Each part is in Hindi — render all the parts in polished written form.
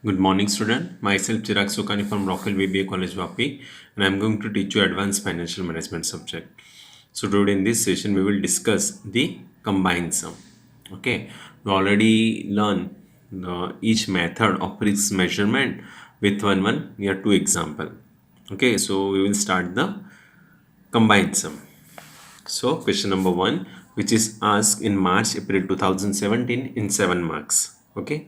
Good morning, student. Myself Chirag Sukani from Rockwell VBA College Vapi, and I'm going to teach you advanced financial management subject. So today in this session, we will discuss the combined sum. Okay, we already learned each method of risk measurement with one here two example. Okay, so we will start the combined sum. So question number one, which is asked in March April 2017 in 7 marks. Okay.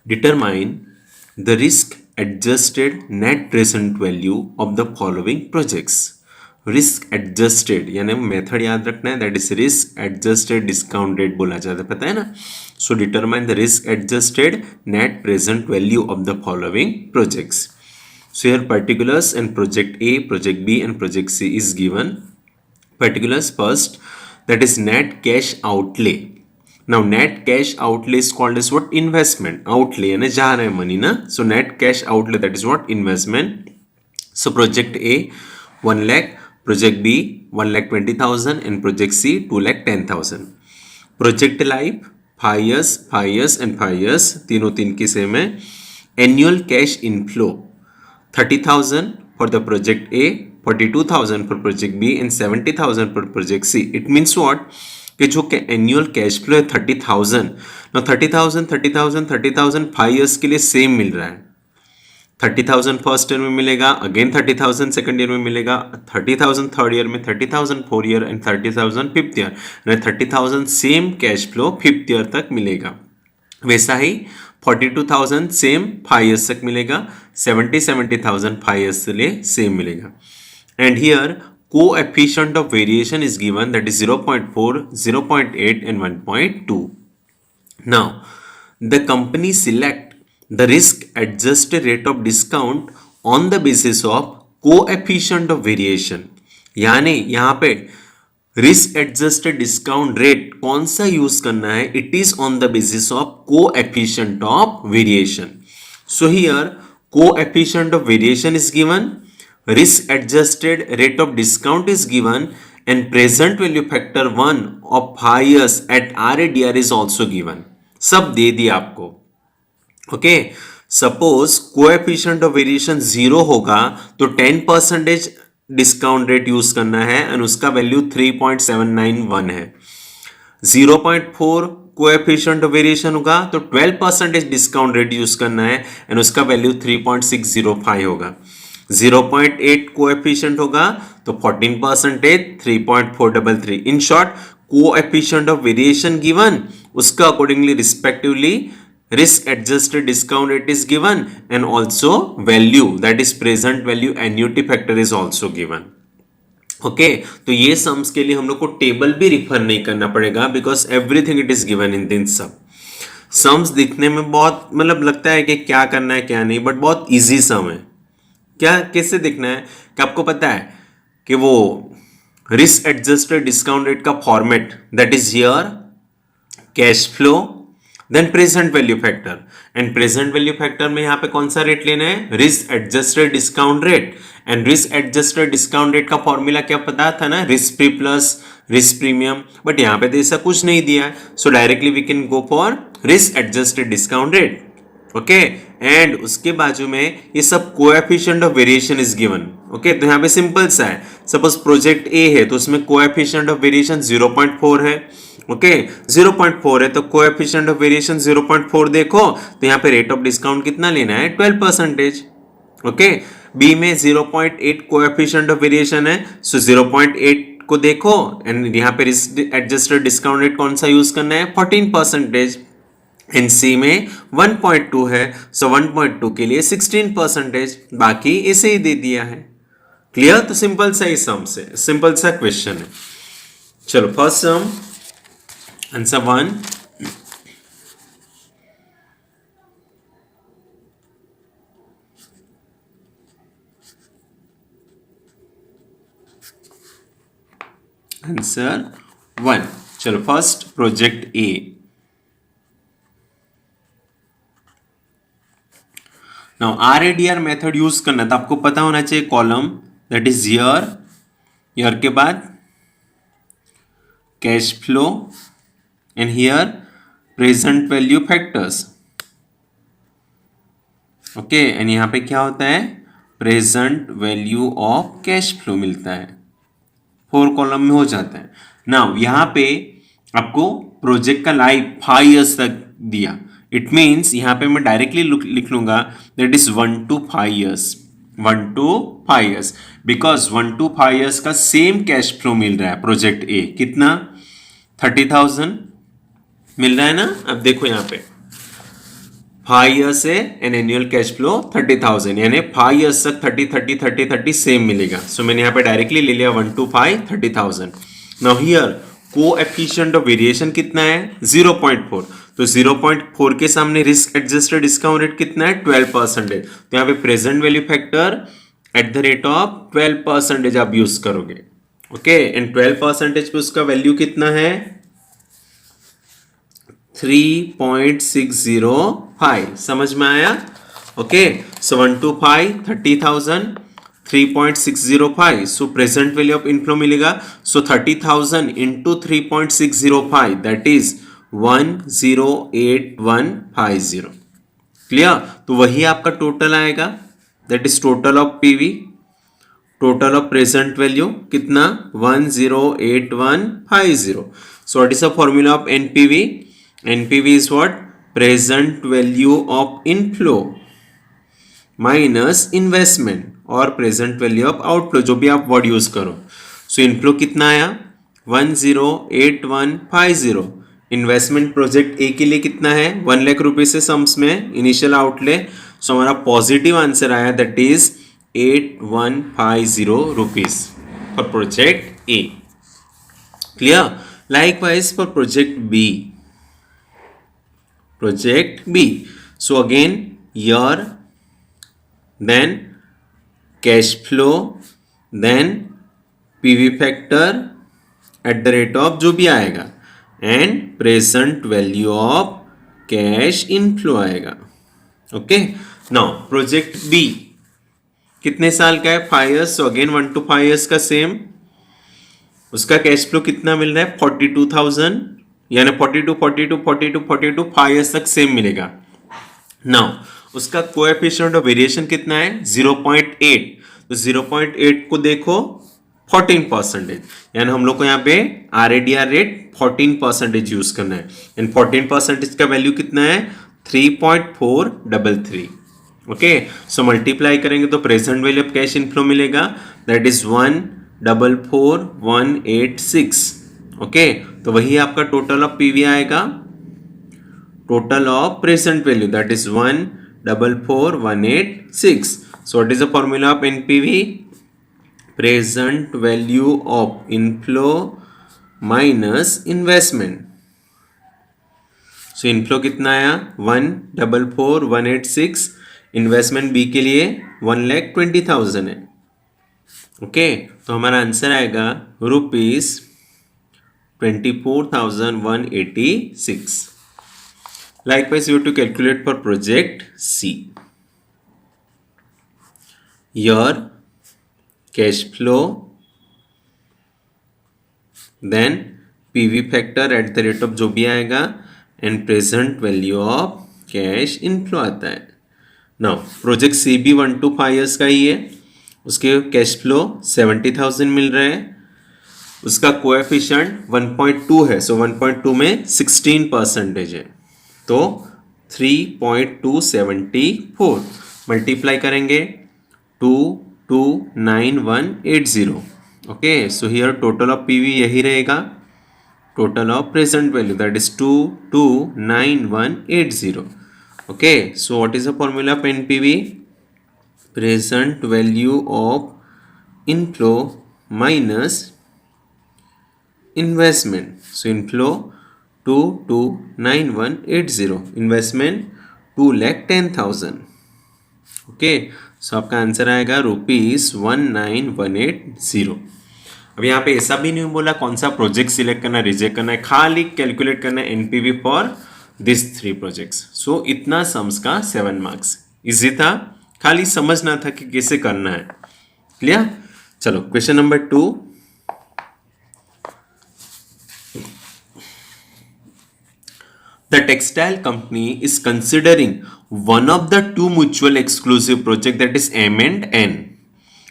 Determine the risk adjusted net present value of the following projects. Risk adjusted यानी मेथड याद रखना है, that is risk adjusted discount rate बोला जाता है, पता है ना. So determine the risk adjusted net present value of the following projects. So here particulars and project A, project B and project C is given. Particulars first, that is net cash outlay. Now net cash outlay is called as what? Investment. Outlay यानी जा रहा है money ना. So net cash outlay, that is what? Investment. So project A 1 lakh, project B 1,20,000 and project C 2,10,000. Project life 5 years and 5 years, तीनों तीन की सेम है. Annual cash inflow 30,000 for the project A, 42,000 for project B and 70,000 for project C. It means what? कि जो एनुअल कैश फ्लो है 30,000. ना 30,000 5 ईयर्स के लिए सेम मिल रहा है. 30,000 फर्स्ट ईयर में मिलेगा, अगेन 30,000 सेकंड ईयर में मिलेगा, 30,000 थर्ड ईयर में, 30,000 fourth year and 30,000 fifth year. 30,000 same cash flow fifth year तक मिलेगा. वैसा ही 42,000 सेम 5 ईयर्स तक मिलेगा, 70,000 5 ईयर्स के लिए सेम मिलेगा. And here coefficient of variation is given, that is 0.4, 0.8 and 1.2. Now the company select the risk adjusted rate of discount on the basis of coefficient of variation. यानी यहाँ पे रिस्क एडजस्टेड डिस्काउंट रेट कौन सा यूज करना है? It is on the basis of coefficient of variation. So here coefficient of variation is given, risk adjusted rate of discount is given and present value factor 1 of 5 years at RADR is also given. सब दे दिया आपको. Okay, suppose coefficient of variation 0 होगा तो 10% डिस्काउंट रेट यूज करना है और उसका वैल्यू 3.791 है. 0.4 कोएफिशिएंट ऑफ वेरिएशन होगा तो 12% डिस्काउंट रेट यूज करना है और उसका वैल्यू 3.605 होगा. 0.8 कोएफिशिएंट होगा तो 14% 3.433. In short coefficient of variation given, उसका accordingly respectively risk adjusted discount rate is given and also value, that is present value annuity factor is also given. Okay, तो ये सम्स के लिए हम लोग को टेबल भी रिफर नहीं करना पड़ेगा because everything it is given in this सब. सम्स दिखने में बहुत मतलब लगता है कि क्या करना है क्या नहीं, बट बहुत इजी सम है. क्या कैसे दिखना है कि आपको पता है कि वो रिस्क एडजस्टेड डिस्काउंट रेट का format, that is here cash flow then present value factor. And present value factor में यहां पे कौन सा रेट लेना है? Risk adjusted discount rate. And risk adjusted discount rate का फॉर्मूला क्या पता था ना? Risk free plus risk premium. But यहां पे तो ऐसा कुछ नहीं दिया है, so directly we can go for risk adjusted discount rate. Okay, and उसके बाजू में ये सब coefficient of variation is given. Okay, तो यहाँ पे सिंपल सा है. सपोज प्रोजेक्ट ए है तो उसमें कोएफिशिएंट ऑफ वेरिएशन 0.4 है. ओके, 0.4 है तो कोएफिशिएंट ऑफ वेरिएशन 0.4 देखो तो यहाँ पे रेट ऑफ डिस्काउंट कितना लेना है? 12%. ओके, बी में 0.8 कोएफिशिएंट ऑफ वेरिएशन है, सो 0.8 को देखो एंड यहाँ पे एडजस्टेड डिस्काउंट रेट कौन सा यूज करना है? 14%. एनसी में 1.2 है, सो 1.2 के लिए 16%. बाकी इसे ही दे दिया है. क्लियर? तो सिंपल सा ही सम से सिंपल सा क्वेश्चन है. चलो फर्स्ट सम, आंसर 1. आंसर 1. चलो first project A. Now आरएडीआर method use करना तो आपको पता होना चाहिए कॉलम, दैट इज ईयर के बाद cash flow and here present value factors. Okay and यहाँ पे क्या होता है, present value of cash flow मिलता है, 4 कॉलम में हो जाता है। नाउ यहाँ पे आपको प्रोजेक्ट का लाइफ 5 इयर्स तक दिया, इट मीन्स यहाँ पे मैं डायरेक्टली लिख लूंगा that is 1 to 5 years, 1 to 5 years, because 1 to 5 years का सेम कैश फ्लो मिल रहा है प्रोजेक्ट ए, कितना 30,000 मिल रहा है ना। अब देखो यहाँ पे 5 years से एन एनुअल कैश फ्लो 30,000, यानी 5 years तक 30 सेम मिलेगा। सो मैंने यहाँ पे डायरेक्टली ले लिया 1 to 5 30,000। Now here coefficient of variation कितना है 0.4, तो 0.4 के सामने रिस्क एडजस्टेड डिस्काउंट रेट कितना है 12%, तो यहाँ पे present value factor at the rate of 12% आप यूज करोगे। ओके एंड 12% पे उसका वैल्यू कितना है 3.605, समझ में आया। Okay so 1 to 5 30,000 3.605, so present value of inflow मिलेगा, सो 30,000 इंटू 3.605 दैट इज 108150। क्लियर, तो वही आपका टोटल आएगा, that is total of PV, total of present value कितना 108150। So what is the formula of NPV, NPV is what, present value of inflow minus investment और प्रेजेंट वैल्यू ऑफ आउटफ्लो, जो भी आप वर्ड यूज करो। सो इनफ्लो कितना आया 108150, इन्वेस्टमेंट प्रोजेक्ट ए के लिए कितना है 1 लाख रुपए से सम्स में इनिशियल आउटले, सो हमारा पॉजिटिव आंसर आया that is 8150 rupees for project A. Clear, likewise for project B, project B. So again year, then cash flow, then PV factor at the rate of जो भी आएगा and present value of cash inflow आएगा। ओके now project B कितने साल का है 5 years, so again 1 to 5 years का सेम, उसका कैश फ्लो कितना मिल रहा है 42,000, यानी 42 42 42 42 5 years तक सेम मिलेगा। नाउ उसका कोएफिशिएंट ऑफ वेरिएशन कितना है 0.8, तो 0.8 को देखो 14%, यानी हम लोग को यहाँ पे RADR रेट 14% यूज करना है, एंड 14% का वैल्यू कितना है 3.433। ओके सो मल्टीप्लाई करेंगे तो present value of cash inflow मिलेगा दैट इज 144,186। ओके तो वही आपका टोटल ऑफ पीवी आएगा, total of present value that is 144,186। So what is the formula of NPV, present value of inflow minus investment. So inflow कितना आया 144,186, इन्वेस्टमेंट बी के लिए 1,20,000 है। ओके तो हमारा आंसर आएगा ₹24,186। Likewise, you have to calculate for project C. Your cash flow, then PV factor at the rate of जो भी आएगा and present value of cash inflow आता है। Now project C भी 1 to 5 years का ही है, उसके कैश फ्लो 70,000 मिल रहा है, उसका कोएफिशिएंट 1.2 है, सो 1.2 में 16% है, तो 3.274 मल्टीप्लाई करेंगे 229,180। Okay so here total of PV यही रहेगा, total of present value that is 229,180। Okay so what is the formula of NPV, present value of inflow minus investment. So inflow 229,180, investment 2,10,000। Okay so आपका आंसर आएगा ₹19,180। अब यहाँ पे ऐसा भी नहीं बोला कौन सा प्रोजेक्ट सिलेक्ट करना रिजेक्ट करना है, खाली कैलकुलेट करना है एनपीवी फॉर दिस 3 प्रोजेक्ट्स। सो इतना सम्स का 7 मार्क्स, इजी था, खाली समझना था कि कैसे करना है। क्लियर, चलो question number 2, The textile company is considering one of the two mutual exclusive project, that is M and N,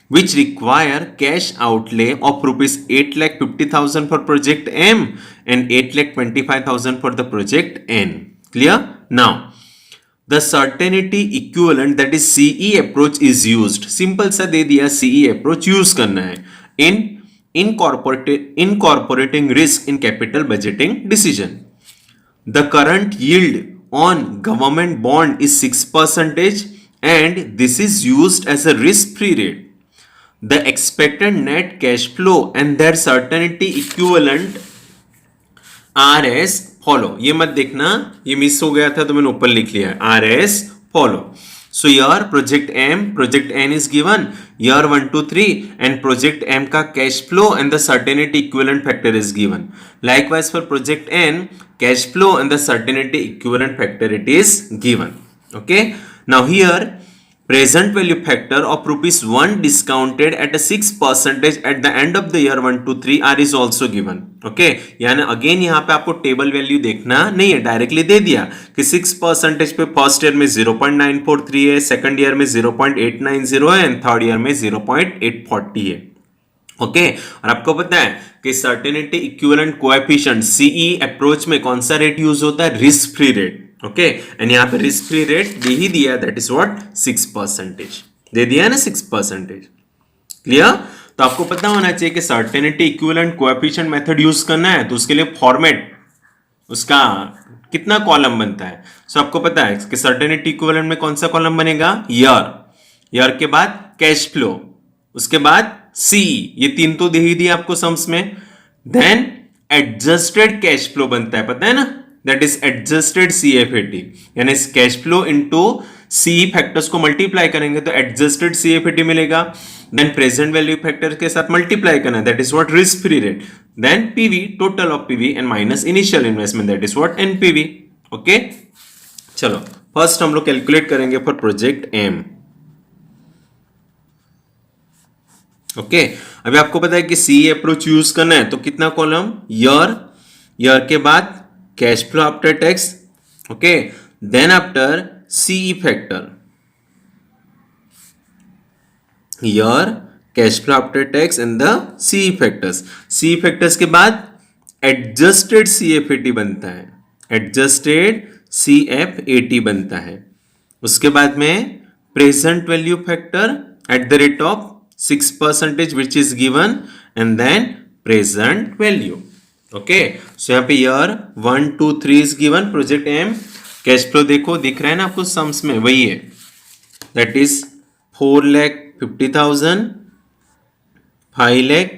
which require cash outlay of rupees 8,50,000 for project M and 8,25,000 for the project N. Clear? Now, the certainty equivalent, that is CE approach is used. Simple सा दे दिया, CE approach use करना है in incorporating risk in capital budgeting decision. The current yield on government bond is 6% and this is used as a risk-free rate. The expected net cash flow and their certainty equivalent R S follow. ये मत देखना, ये मिस हो गया था तो मैंने ऊपर लिख लिया है R S follow. So your project M, project N is given, year 1 to 3, and project M का cash flow and the certainty equivalent factor is given. Likewise for project N, cash flow and the certainty equivalent factor it is given. Okay. Now here, present value factor of rupees 1 discounted at a 6% at the end of the year 1 to 3 R is also given. Okay, यानी अगेन यहाँ पे आपको टेबल वैल्यू देखना नहीं है, डायरेक्टली दे दिया कि 6% पे फर्स्ट ईयर में 0.943 है, सेकंड ईयर में 0.890 है एंड थर्ड ईयर में 0.840 है. ओके और आपको पता है कि certainty equivalent coefficient CE approach में कौन सा रेट यूज होता है? Risk free rate. Okay and यहाँ पे रिस्क फ्री रेट दे ही दिया, दैट इज व्हाट 6% दे दिया है ना 6%. क्लियर? तो आपको पता होना चाहिए कि certainty equivalent coefficient method use करना है तो उसके लिए फॉर्मेट उसका कितना कॉलम बनता है. सो आपको पता है कि सर्टेनिटी इक्विवेलेंट में कौन सा कॉलम बनेगा? ईयर. ईयर के बाद कैश फ्लो, उसके बाद सी, ये तीन तो दे ही दिया आपको सम्स में. देन एडजस्टेड कैश फ्लो बनता है, पता है ना, दैट इज एडजस्टेड सीएफएटी, यानी कैश फ्लो इनटू सी फैक्टर्स को मल्टीप्लाई करेंगे तो एडजस्टेड सीएफएटी मिलेगा. देन प्रेजेंट वैल्यू फैक्टर के साथ मल्टीप्लाई करना, that is what risk free rate. Then PV, total of PV and minus initial investment, that is what NPV. Okay चलो फर्स्ट हम लोग कैलकुलेट करेंगे फॉर प्रोजेक्ट एम. ओके अभी आपको पता है कि सी अप्रोच यूज करना है तो कितना कॉलम? ईयर. ईयर के बाद cash flow after tax. Okay then after CE factor, year, cash flow after tax and the CE factors. CE factors के बाद एडजस्टेड सीएफएटी बनता है, एडजस्टेड सीएफएटी बनता है. उसके बाद में present value factor at the rate of 6% which is given and then present value. Okay so यहाँ पे year 1 2 3 is given. project M cash flow देखो दिख रहा है ना आपको सम्स में, वही है, that is 4,50,000, 5 lakh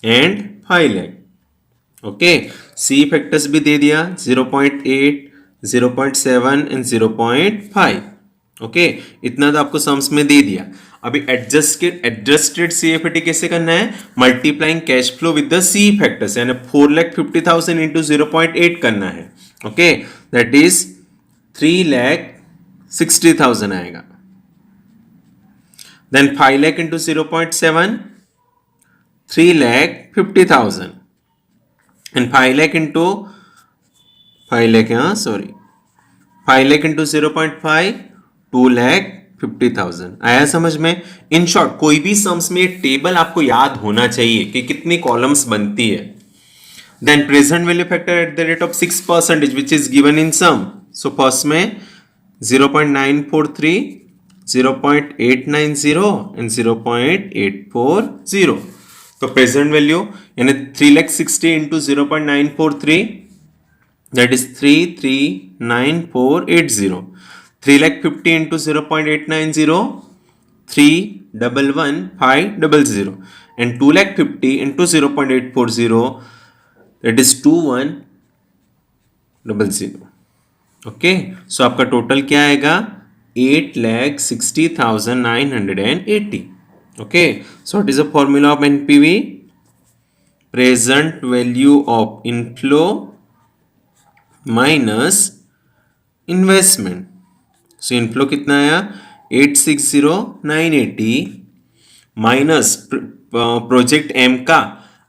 and 5 lakh. Okay C factors भी दे दिया 0.8, 0.7 एंड 0.5. ओके इतना तो आपको सम्स में दे दिया. अभी एडजस्टेड सीएफएटी कैसे करना है? Multiplying cash flow with the C factors, यानी 4,50,000 इंटू 0.8 करना है. ओके दैट इज 3,60,000 आएगा. Then 5 lakh into 0.7, 3,50,000 and 5 lakh into 5 lakh, हाँ सॉरी 5 लाख इंटू 0.5, 2,50,000. आया समझ में? इन शॉर्ट कोई भी सम्स में टेबल आपको याद होना चाहिए कि कितनी कॉलम्स बनती है. Then present value factor at the rate of 6% which is given in sum. So first में 0.943, 0.890 एंड 0.840. तो प्रेजेंट वैल्यू यानी 3,60,000 into 0.943, that is 3,39,480. 3,50,000 into 0.890, 3,11,500 and 2,50,000 into 0.840, that is 2,100. Okay so आपका टोटल क्या आएगा? 8,60,980. Okay so what is the formula of NPV? Present value of inflow minus investment. So inflow कितना आया? 860,980 माइनस प्रोजेक्ट एम का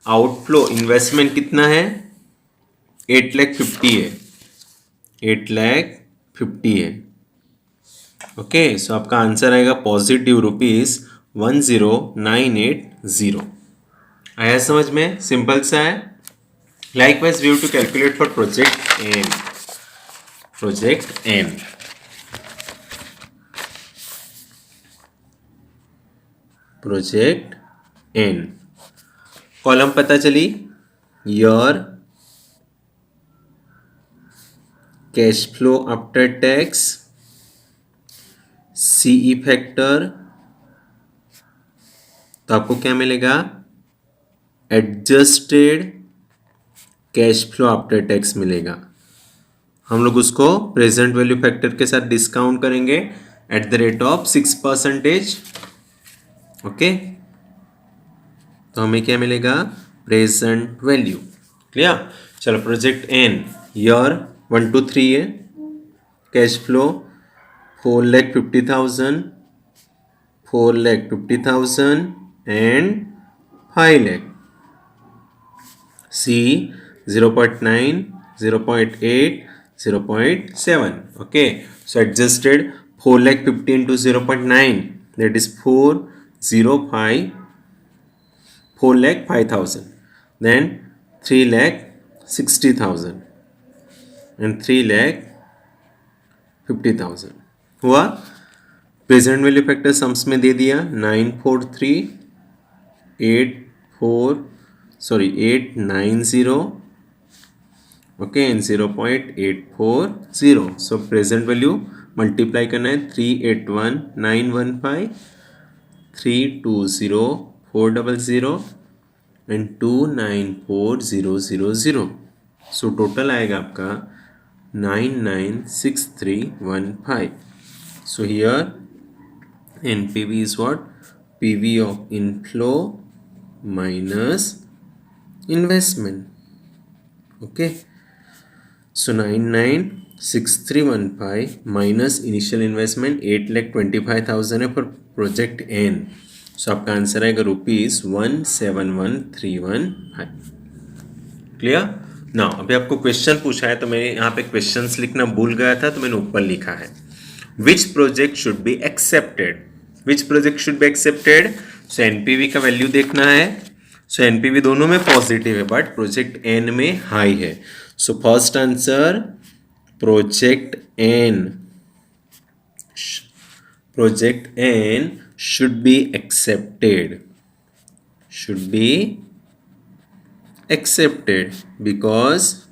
आउटफ्लो इन्वेस्टमेंट कितना है? 8,50,000 है. 8,50,000 है। ओके, सो आपका आंसर आएगा पॉजिटिव ₹10,980। आया समझ में? सिंपल सा है। Likewise we have to calculate for project N. Project N, project N, column पता चली, your cash flow after tax, CE factor, तो आपको क्या मिलेगा? Adjusted cash flow after tax मिलेगा। हम लोग उसको प्रेजेंट वैल्यू फैक्टर के साथ डिस्काउंट करेंगे eight the rate of 6%। Okay, तो हमें क्या मिलेगा? Present value. क्लियर? चलो, प्रोजेक्ट एन, ईयर 1 to 3 है, cash flow 4,50,000, 4,50,000 and 5,00,000, C 0.9, 0.8, 0.7. Okay, so adjusted 4,50,000 into 0.9, that is 405, 4,05,000, then 3,60,000 and 3,50,000 हुआ। प्रेजेंट वैल्यू फैक्टर सम्स में दे दिया 890, okay, and 0.840। So present value multiply करना है 381,915, 320,400 एंड 294,000। सो टोटल आएगा आपका 996315। So here NPV is what? PV of inflow minus investment. Okay, so 996315 minus initial investment 8,25,000 है for project N. So आपका आंसर आएगा ₹171,315। क्लियर? नाउ अभी आपको क्वेश्चन पूछा है, तो मैं यहाँ पे क्वेश्चंस लिखना भूल गया था, तो मैंने ऊपर लिखा है which project should be accepted. Which project should be accepted? So NPV का वैल्यू देखना है। सो एनपीवी दोनों में पॉजिटिव है, बट प्रोजेक्ट एन में हाई है। So first answer project N, project N should be accepted, should be accepted because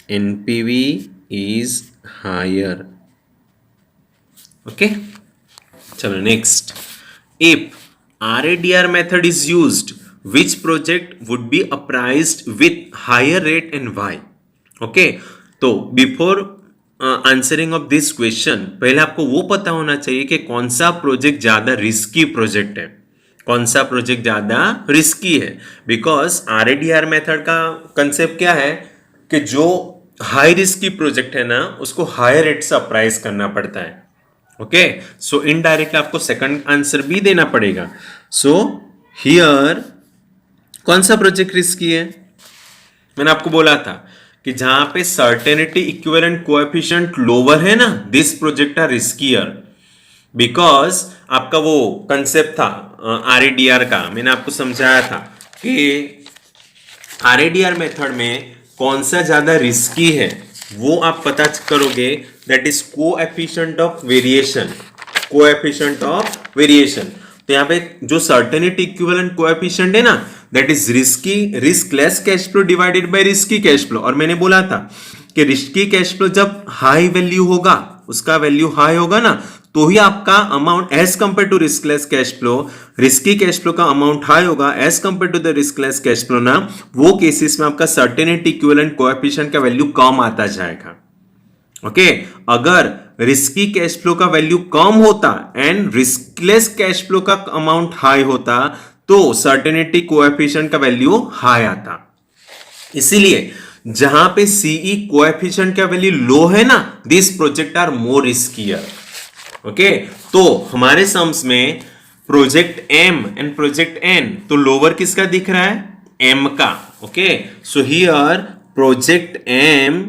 NPV is higher. Okay, chalo next. If RADR method is used, which project would be appraised with higher rate and why? Okay, तो before answering of this question पहले आपको वो पता होना चाहिए कि कौन सा प्रोजेक्ट ज्यादा रिस्की प्रोजेक्ट है, कौन सा प्रोजेक्ट ज्यादा रिस्की है। बिकॉज RADR मेथड का कंसेप्ट क्या है कि जो हाई रिस्की प्रोजेक्ट है ना, उसको हायर रेट से अप्राइज करना पड़ता है। ओके, सो इनडायरेक्टली आपको सेकंड आंसर भी देना पड़ेगा। सो हियर कौन सा प्रोजेक्ट रिस्की है? मैंने आपको बोला था कि जहां पे सर्टेनिटी इक्विवेलेंट कोएफिशिएंट लोअर है ना, this project are riskier. Because आपका वो कंसेप्ट था RADR का, मैंने आपको समझाया था कि RADR मेथड में कौन सा ज्यादा रिस्की है वो आप पता करोगे, that is coefficient of variation, coefficient of variation. तो यहाँ पे जो सर्टेनिटी इक्विवेलेंट कोएफिशिएंट है ना, that is riskless cash flow divided by risky cash flow. और मैंने बोला था कि रिस्की कैश फ्लो जब हाई वैल्यू होगा, उसका वैल्यू हाई होगा ना, तो ही आपका amount as compare to riskless cash flow, risky cash flow का अमाउंट हाई होगा as compare to the riskless cash flow ना, वो केसेस में आपका सर्टेनिटी इक्विवेलेंट कोएफिशिएंट का वैल्यू कम आता जाएगा। ओके, अगर रिस्की कैश फ्लो का वैल्यू कम होता एंड रिस्कलेस कैश फ्लो का अमाउंट हाई होता, तो सर्टेनिटी कोएफिशिएंट का वैल्यू हाई आता। इसीलिए जहां पे सीई कोएफिशिएंट का वैल्यू लो है ना, this project are more riskier. Okay, तो हमारे सम्स में project M and project N, तो लोअर किसका दिख रहा है? एम का। Okay, so here project M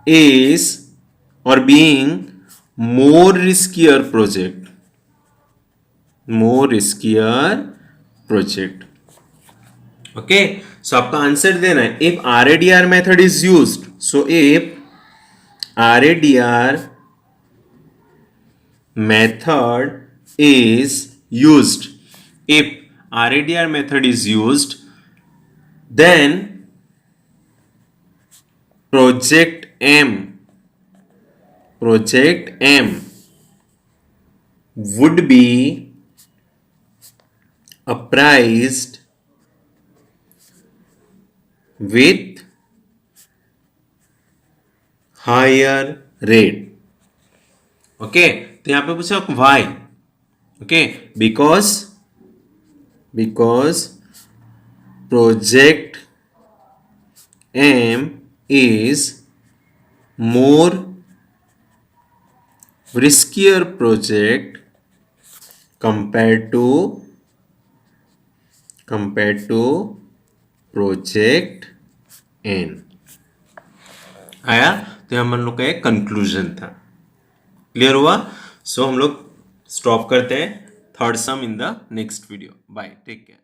is or being more riskier project, more riskier project. Okay, so आपका आंसर देना है if RADR method is used. So if RADR method is used, if RADR method is used, then project M would be appraised with higher rate. Okay, तो यहां पे पूछा why. Okay, because project M is more riskier project compared to project N. आया, तो हम लोग का एक कंक्लूजन था. क्लियर हुआ? सो हम लोग स्टॉप करते हैं third sum in the next video. Bye, take care.